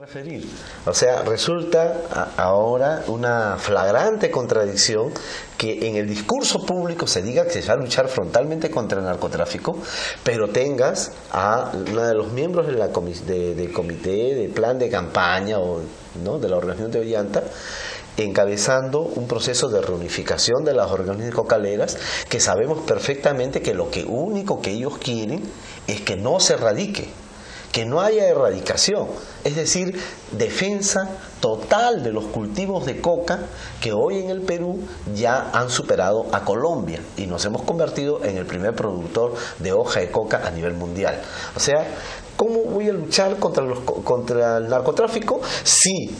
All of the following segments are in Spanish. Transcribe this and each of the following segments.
referir. O sea, resulta ahora una flagrante contradicción que en el discurso público se diga que se va a luchar frontalmente contra el narcotráfico, pero tengas a uno de los miembros de del comité de plan de campaña ¿no? de la organización de Ollanta encabezando un proceso de reunificación de las organizaciones cocaleras, que sabemos perfectamente que lo único que ellos quieren es que no se erradique, que no haya erradicación, es decir, defensa total de los cultivos de coca que hoy en el Perú ya han superado a Colombia y nos hemos convertido en el primer productor de hoja de coca a nivel mundial. O sea, ¿cómo voy a luchar contra el narcotráfico si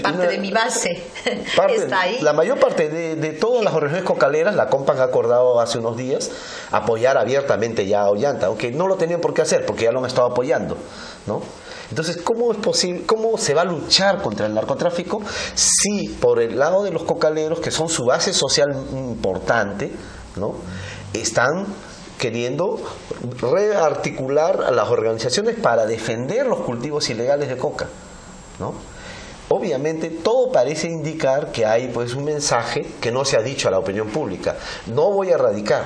parte de mi base está ahí? La mayor parte de todas las organizaciones cocaleras, la COMPAN ha acordado hace unos días apoyar abiertamente ya a Ollanta, aunque no lo tenían por qué hacer, porque ya lo han estado apoyando, ¿no? Entonces, ¿cómo es posible, cómo se va a luchar contra el narcotráfico si por el lado de los cocaleros, que son su base social importante, ¿no? están queriendo rearticular a las organizaciones para defender los cultivos ilegales de coca, ¿no? Obviamente todo parece indicar que hay pues un mensaje que no se ha dicho a la opinión pública: no voy a erradicar,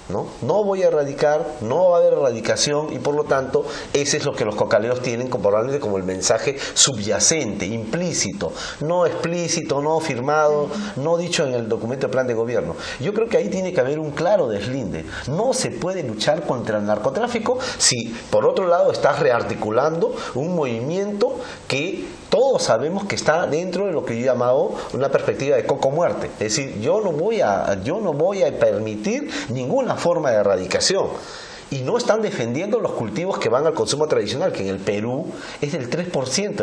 no voy a erradicar, no va a haber erradicación, y por lo tanto ese es lo que los cocaleros tienen probablemente como el mensaje subyacente, implícito, no explícito, no firmado, no dicho en el documento de plan de gobierno. Yo creo que ahí tiene que haber un claro deslinde. No se puede luchar contra el narcotráfico si por otro lado estás rearticulando un movimiento que todos sabemos que está dentro de lo que yo he llamado una perspectiva de coco muerte. Es decir, yo no voy a permitir ninguna forma de erradicación. Y no están defendiendo los cultivos que van al consumo tradicional, que en el Perú es del 3%,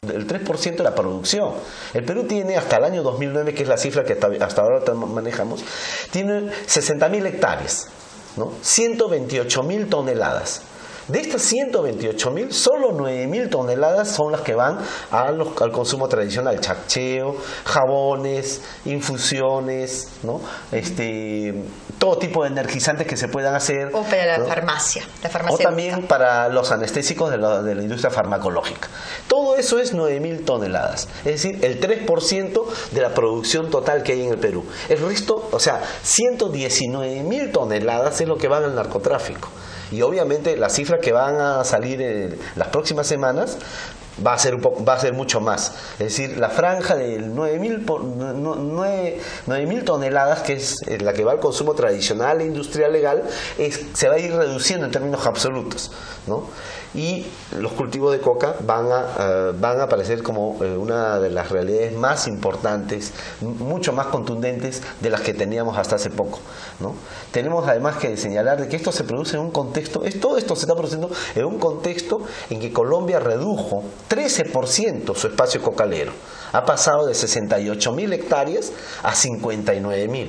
del 3% de la producción. El Perú tiene hasta el año 2009, que es la cifra que hasta ahora manejamos, tiene 60.000 hectáreas, ¿no? 128.000 toneladas. De estas 128.000, solo 9.000 toneladas son las que van al consumo tradicional: chaccheo, jabones, infusiones, ¿no? Todo tipo de energizantes que se puedan hacer. O para la farmacia. O también para los anestésicos de la industria farmacológica. Todo eso es 9.000 toneladas. Es decir, el 3% de la producción total que hay en el Perú. El resto, o sea, 119.000 toneladas es lo que van al narcotráfico. Y obviamente la cifra que van a salir en las próximas semanas va a ser mucho más. Es decir, la franja de 9.000 toneladas, que es la que va al consumo tradicional e industrial legal, se va a ir reduciendo en términos absolutos, ¿no? Y los cultivos de coca van a aparecer como una de las realidades más importantes, mucho más contundentes de las que teníamos hasta hace poco, ¿no? Tenemos además que señalar de que esto se produce en un contexto, todo esto se está produciendo en un contexto en que Colombia redujo 13% su espacio cocalero. Ha pasado de 68.000 hectáreas a 59.000.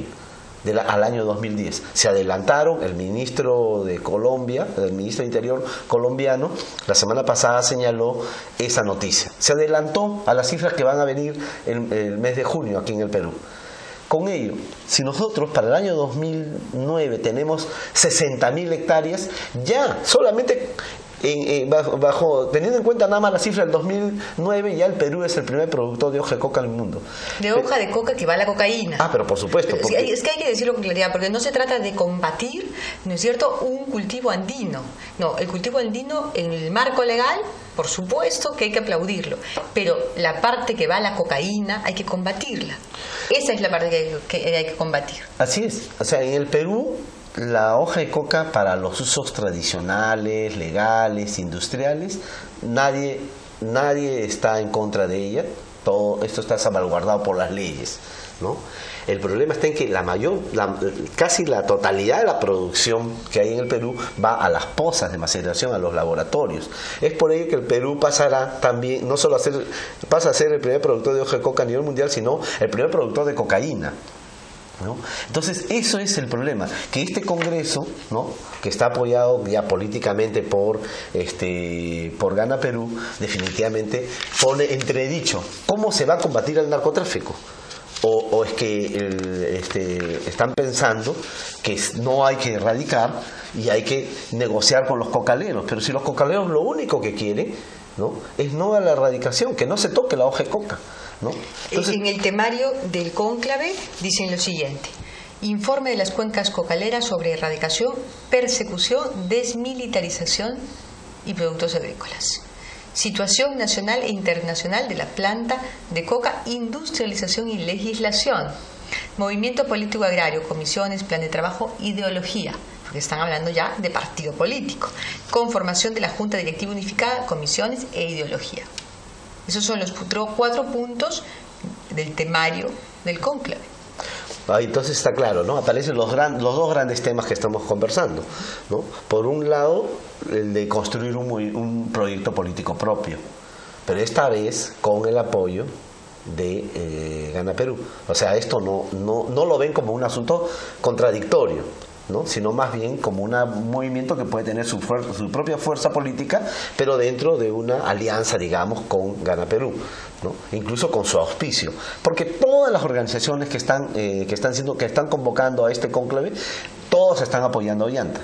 Al año 2010. Se adelantaron. El ministro de Colombia, el ministro de Interior colombiano, la semana pasada señaló esa noticia. Se adelantó a las cifras que van a venir el mes de junio aquí en el Perú. Con ello, si nosotros para el año 2009 tenemos 60.000 hectáreas, ya solamente teniendo en cuenta nada más la cifra del 2009, ya el Perú es el primer productor de hoja de coca del mundo. De hoja de coca que va a la cocaína. Pero por supuesto. Es que hay que decirlo con claridad, porque no se trata de combatir, ¿no es cierto?, un cultivo andino. No, el cultivo andino en el marco legal, por supuesto que hay que aplaudirlo, pero la parte que va a la cocaína hay que combatirla. Esa es la parte que hay que combatir. Así es. O sea, en el Perú la hoja de coca para los usos tradicionales, legales, industriales, nadie está en contra de ella. Todo esto está salvaguardado por las leyes, ¿no? El problema está en que casi la totalidad de la producción que hay en el Perú va a las pozas de maceración, a los laboratorios. Es por ello que el Perú pasará también, no solo pasa a ser el primer productor de hoja de coca a nivel mundial, sino el primer productor de cocaína, ¿no? Entonces eso es el problema, que este Congreso, ¿no?, que está apoyado ya políticamente por Gana Perú, definitivamente pone entredicho cómo se va a combatir el narcotráfico. O es que están pensando que no hay que erradicar y hay que negociar con los cocaleros. Pero si los cocaleros lo único que quieren ¿no? Es no a la erradicación, que no se toque la hoja de coca, ¿no? Entonces, en el temario del cónclave dicen lo siguiente: informe de las cuencas cocaleras sobre erradicación, persecución, desmilitarización y productos agrícolas. Situación nacional e internacional de la planta de coca, industrialización y legislación. Movimiento político agrario, comisiones, plan de trabajo, ideología, porque están hablando ya de partido político. Conformación de la Junta Directiva Unificada, comisiones e ideología. Esos son los 4 puntos del temario del cónclave. Entonces está claro, ¿no? Aparecen los dos grandes temas que estamos conversando, ¿no? Por un lado, el de construir un proyecto político propio, pero esta vez con el apoyo de Gana Perú. O sea, esto no lo ven como un asunto contradictorio, ¿no? Sino más bien como un movimiento que puede tener su propia fuerza política, pero dentro de una alianza, digamos, con Gana Perú, ¿no? Incluso con su auspicio, porque todas las organizaciones que están convocando a este cónclave, todos están apoyando a Ollanta,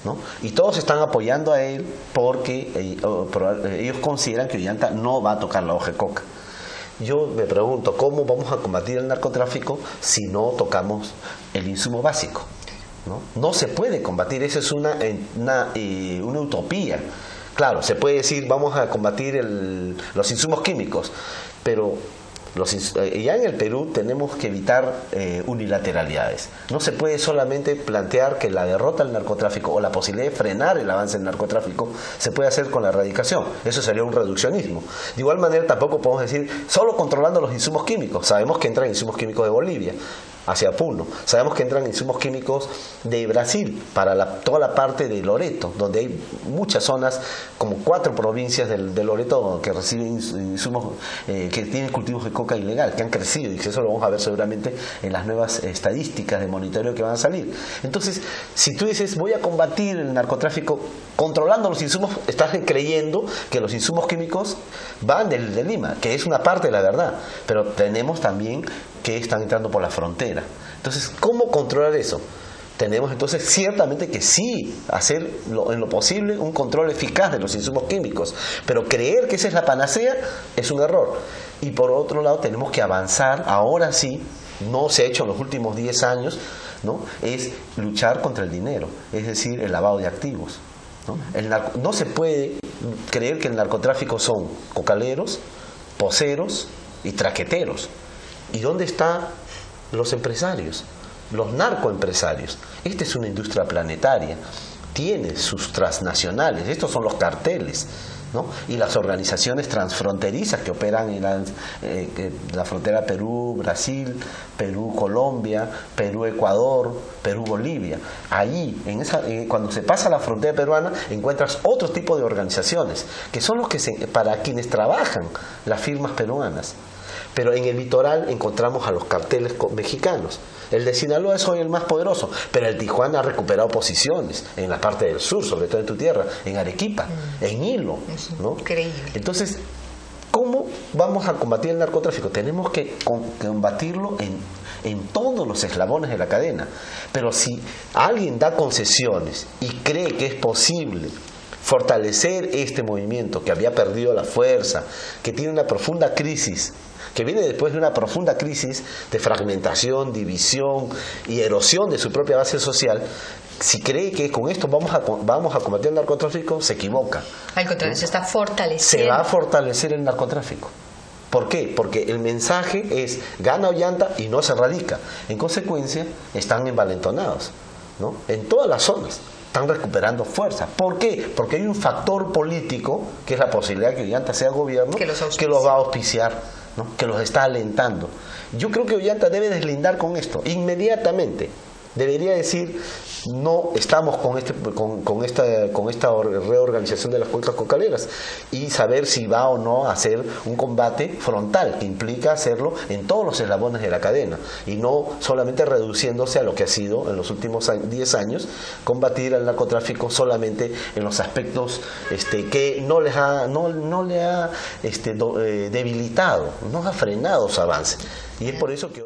¿no? Y todos están apoyando a él porque ellos consideran que Ollanta no va a tocar la hoja de coca. Yo me pregunto, ¿cómo vamos a combatir el narcotráfico si no tocamos el insumo básico? No se puede combatir, eso es una utopía. Claro, se puede decir vamos a combatir los insumos químicos, pero ya en el Perú tenemos que evitar unilateralidades. No se puede solamente plantear que la derrota del narcotráfico o la posibilidad de frenar el avance del narcotráfico se puede hacer con la erradicación. Eso sería un reduccionismo. De igual manera tampoco podemos decir solo controlando los insumos químicos. Sabemos que entran insumos químicos de Bolivia hacia Puno. Sabemos que entran insumos químicos de Brasil para toda la parte de Loreto, donde hay muchas zonas, como 4 provincias de Loreto que reciben insumos, que tienen cultivos de coca ilegal, que han crecido, y eso lo vamos a ver seguramente en las nuevas estadísticas de monitoreo que van a salir. Entonces, si tú dices voy a combatir el narcotráfico controlando los insumos, estás creyendo que los insumos químicos van de Lima, que es una parte de la verdad, pero tenemos también que están entrando por la frontera. Entonces, ¿cómo controlar eso? Tenemos entonces ciertamente que sí hacer en lo posible un control eficaz de los insumos químicos, pero creer que esa es la panacea es un error. Y por otro lado tenemos que avanzar, ahora sí, no se ha hecho en los últimos 10 años, ¿no? Es luchar contra el dinero, es decir, el lavado de activos, ¿no? No se puede creer que el narcotráfico son cocaleros, poseros y traqueteros. ¿Y dónde están los empresarios? Los narcoempresarios. Esta es una industria planetaria, tiene sus transnacionales, estos son los carteles, ¿no? Y las organizaciones transfronterizas que operan en la frontera Perú-Brasil, Perú-Colombia, Perú-Ecuador, Perú-Bolivia. Allí, cuando se pasa la frontera peruana, encuentras otro tipo de organizaciones, que son los para quienes trabajan las firmas peruanas. Pero en el litoral encontramos a los carteles mexicanos. El de Sinaloa es hoy el más poderoso, pero el Tijuana ha recuperado posiciones en la parte del sur, sobre todo en tu tierra, en Arequipa, en Hilo, ¿no? Increíble. Entonces, ¿cómo vamos a combatir el narcotráfico? Tenemos que combatirlo en todos los eslabones de la cadena. Pero si alguien da concesiones y cree que es posible fortalecer este movimiento que había perdido la fuerza, que tiene una profunda crisis, que viene después de una profunda crisis de fragmentación, división y erosión de su propia base social, si cree que con esto vamos a combatir el narcotráfico, se equivoca. Al contrario, se está fortaleciendo. Se va a fortalecer el narcotráfico. ¿Por qué? Porque el mensaje es gana Ollanta y no se erradica. En consecuencia, están envalentonados, ¿no? En todas las zonas. Están recuperando fuerza. ¿Por qué? Porque hay un factor político, que es la posibilidad de que Ollanta sea gobierno, que los va a auspiciar, ¿no? Que los está alentando. Yo creo que Ollanta debe deslindar con esto inmediatamente. Debería decir, no estamos con esta reorganización de las cuencas cocaleras, y saber si va o no a hacer un combate frontal, que implica hacerlo en todos los eslabones de la cadena, y no solamente reduciéndose a lo que ha sido en los últimos 10 años, combatir al narcotráfico solamente en los aspectos que no le ha debilitado, no ha frenado su avance. Y es por eso que hoy